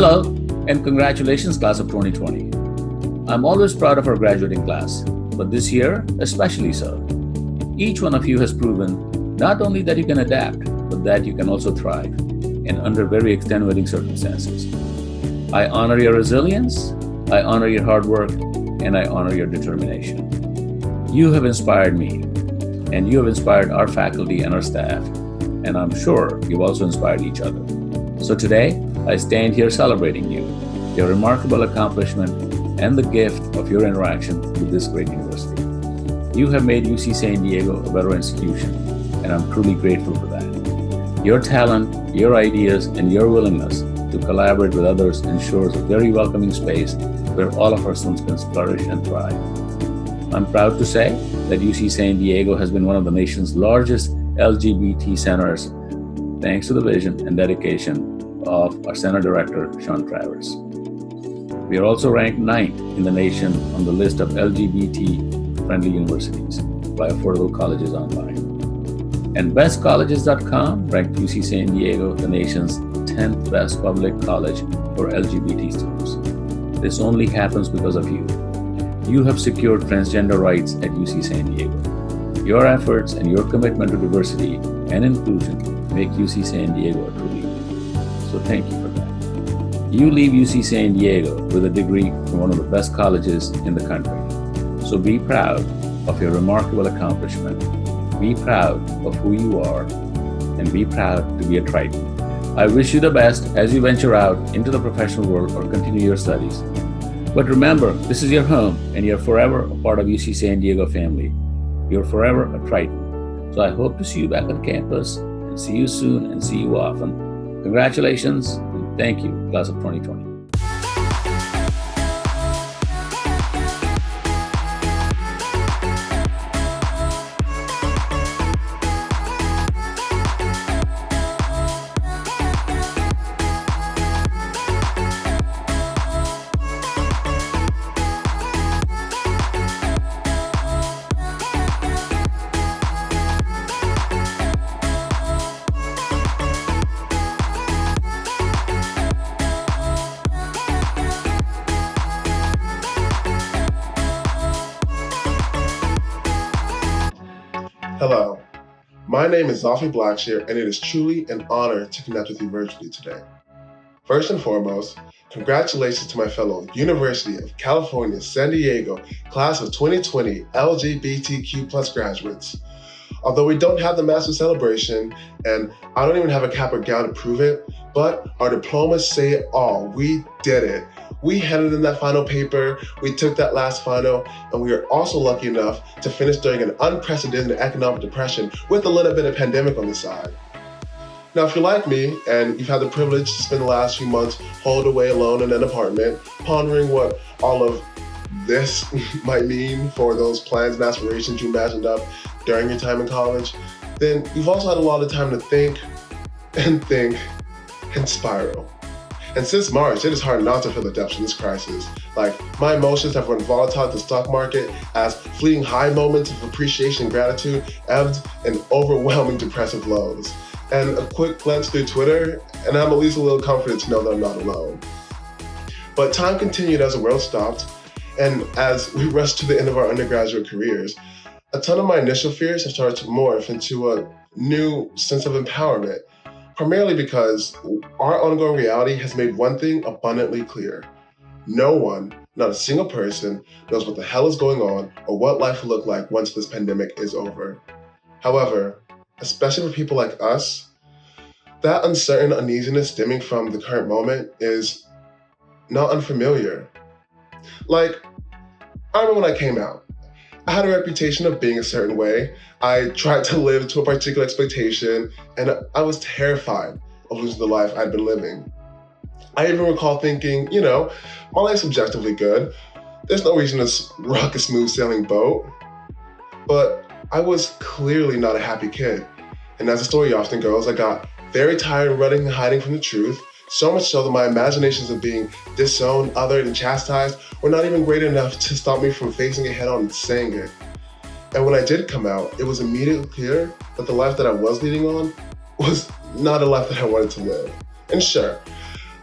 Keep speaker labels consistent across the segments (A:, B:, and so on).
A: Hello, and congratulations, class of 2020. I'm always proud of our graduating class, but this year, especially so. Each one of you has proven not only that you can adapt, but that you can also thrive, and under very extenuating circumstances. I honor your resilience, I honor your hard work, and I honor your determination. You have inspired me, and you have inspired our faculty and our staff, and I'm sure you've also inspired each other. So today, I stand here celebrating you, your remarkable accomplishment, and the gift of your interaction with this great university. You have made UC San Diego a better institution, and I'm truly grateful for that. Your talent, your ideas, and your willingness to collaborate with others ensures a very welcoming space where all of our students can flourish and thrive. I'm proud to say that UC San Diego has been one of the nation's largest LGBT centers thanks to the vision and dedication of our Center Director, Sean Travers. We are also ranked 9th in the nation on the list of LGBT-friendly universities by Affordable Colleges Online. And bestcolleges.com ranked UC San Diego the nation's 10th best public college for LGBT students. This only happens because of you. You have secured transgender rights at UC San Diego. Your efforts and your commitment to diversity and inclusion make UC San Diego a true leader. So thank you for that. You leave UC San Diego with a degree from one of the best colleges in the country. So be proud of your remarkable accomplishment. Be proud of who you are, and be proud to be a Triton. I wish you the best as you venture out into the professional world or continue your studies. But remember, this is your home, and you're forever a part of UC San Diego family. You're forever a Triton. So I hope to see you back on campus, and see you soon, and see you often. Congratulations, and thank you, class of 2020.
B: Hello, my name is Zoffy Blackshear, and it is truly an honor to connect with you virtually today. First and foremost, congratulations to my fellow University of California, San Diego, class of 2020 LGBTQ+ graduates. Although we don't have the massive celebration, and I don't even have a cap or gown to prove it, but our diplomas say it all. We did it. We handed in that final paper, we took that last final, and we are also lucky enough to finish during an unprecedented economic depression with a little bit of pandemic on the side. Now, if you're like me, and you've had the privilege to spend the last few months holed away alone in an apartment, pondering what all of this might mean for those plans and aspirations you imagined up during your time in college, then you've also had a lot of time to think and spiral. And since March, it is hard not to feel the depths of this crisis. Like, my emotions have run volatile at the stock market as fleeting high moments of appreciation and gratitude ebbed in overwhelming depressive lows. And a quick glance through Twitter, and I'm at least a little comforted to know that I'm not alone. But time continued as the world stopped, and as we rushed to the end of our undergraduate careers, a ton of my initial fears have started to morph into a new sense of empowerment. Primarily because our ongoing reality has made one thing abundantly clear. No one, not a single person, knows what the hell is going on or what life will look like once this pandemic is over. However, especially for people like us, that uncertain uneasiness stemming from the current moment is not unfamiliar. Like, I remember when I came out. I had a reputation of being a certain way. I tried to live to a particular expectation, and I was terrified of losing the life I'd been living. I even recall thinking, my life's objectively good. There's no reason to rock a smooth sailing boat. But I was clearly not a happy kid. And as the story often goes, I got very tired of running and hiding from the truth, so much so that my imaginations of being disowned, othered, and chastised were not even great enough to stop me from facing it head on and saying it. And when I did come out, it was immediately clear that the life that I was leading on was not a life that I wanted to live. And sure,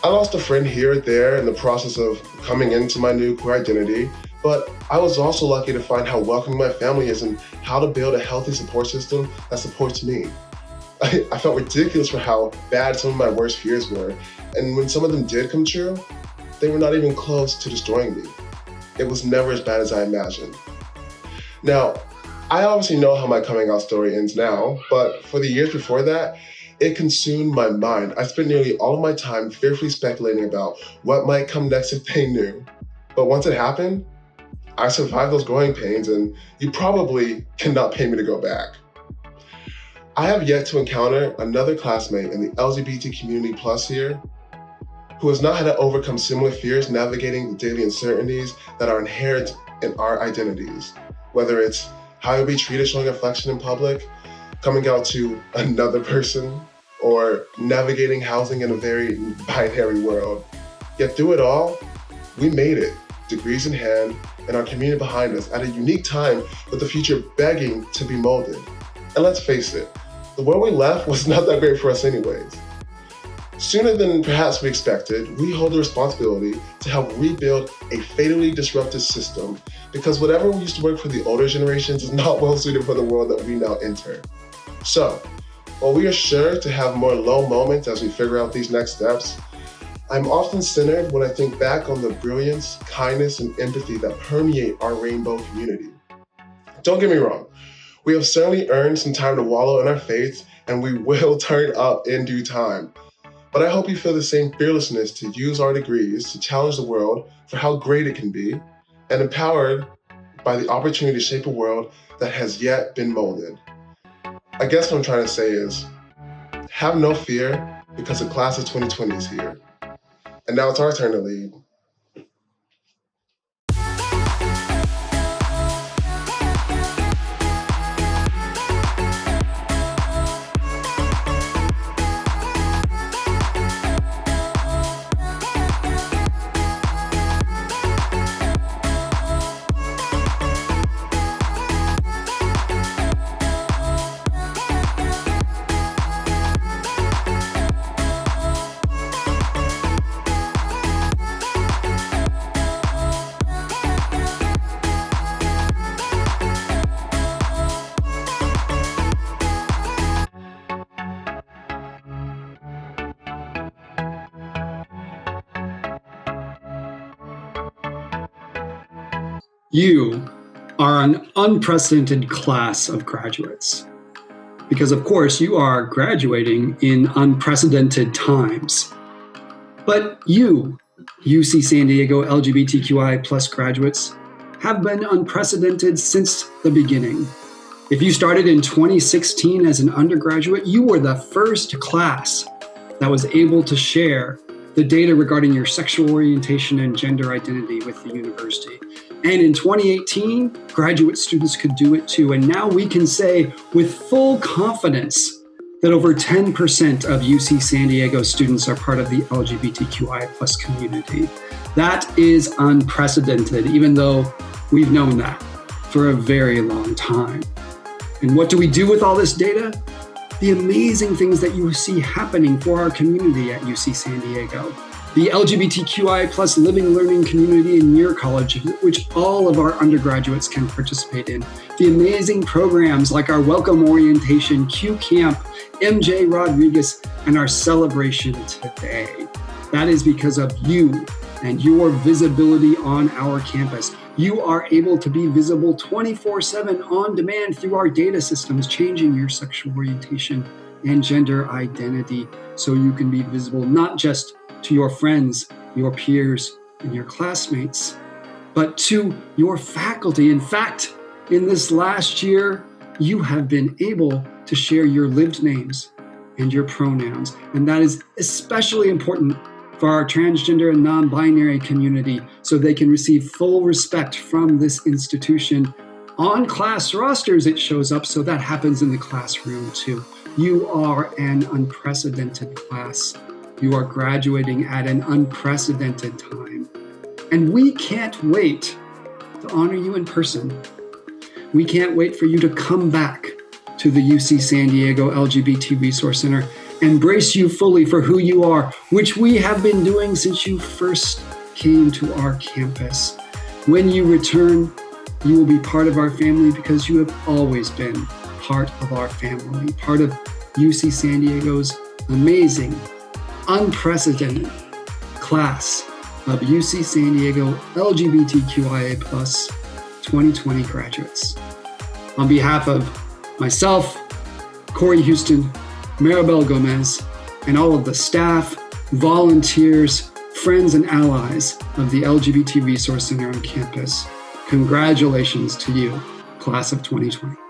B: I lost a friend here or there in the process of coming into my new queer identity, but I was also lucky to find how welcoming my family is and how to build a healthy support system that supports me. I felt ridiculous for how bad some of my worst fears were, and when some of them did come true, they were not even close to destroying me. It was never as bad as I imagined. Now, I obviously know how my coming out story ends now, but for the years before that, it consumed my mind. I spent nearly all of my time fearfully speculating about what might come next if they knew. But once it happened, I survived those growing pains, and you probably cannot pay me to go back. I have yet to encounter another classmate in the LGBT community plus here who has not had to overcome similar fears navigating the daily uncertainties that are inherent in our identities, whether it's how you'll be treated showing affection in public, coming out to another person, or navigating housing in a very binary world. Yet through it all, we made it, degrees in hand, and our community behind us at a unique time with the future begging to be molded. And let's face it, the world we left was not that great for us anyways. Sooner than perhaps we expected, we hold the responsibility to help rebuild a fatally disrupted system, because whatever used to work for the older generations is not well suited for the world that we now enter. So, while we are sure to have more low moments as we figure out these next steps, I'm often centered when I think back on the brilliance, kindness, and empathy that permeate our rainbow community. Don't get me wrong, we have certainly earned some time to wallow in our faith, and we will turn up in due time. But I hope you feel the same fearlessness to use our degrees to challenge the world for how great it can be, and empowered by the opportunity to shape a world that has yet been molded. I guess what I'm trying to say is, have no fear, because the class of 2020 is here. And now it's our turn to lead.
C: You are an unprecedented class of graduates because, of course, you are graduating in unprecedented times. But you, UC San Diego LGBTQIA plus graduates, have been unprecedented since the beginning. If you started in 2016 as an undergraduate, you were the first class that was able to share the data regarding your sexual orientation and gender identity with the university. And in 2018, graduate students could do it too. And now we can say with full confidence that over 10% of UC San Diego students are part of the LGBTQIA plus community. That is unprecedented, even though we've known that for a very long time. And what do we do with all this data? The amazing things that you see happening for our community at UC San Diego. The LGBTQI plus living learning community in your college, which all of our undergraduates can participate in. The amazing programs like our Welcome Orientation, Q Camp, MJ Rodriguez, and our celebration today. That is because of you and your visibility on our campus. You are able to be visible 24/7 on demand through our data systems, changing your sexual orientation and gender identity so you can be visible not just to your friends, your peers, and your classmates, but to your faculty. In fact, in this last year, you have been able to share your lived names and your pronouns. And that is especially important for our transgender and non-binary community so they can receive full respect from this institution. On class rosters, it shows up, so that happens in the classroom too. You are an unprecedented class. You are graduating at an unprecedented time. And we can't wait to honor you in person. We can't wait for you to come back to the UC San Diego LGBT Resource Center embrace you fully for who you are, which we have been doing since you first came to our campus. When you return, you will be part of our family because you have always been part of our family, part of UC San Diego's amazing, unprecedented class of UC San Diego LGBTQIA+ 2020 graduates. On behalf of myself, Corey Houston, Maribel Gomez, and all of the staff, volunteers, friends, and allies of the LGBT Resource Center on campus, congratulations to you, class of 2020.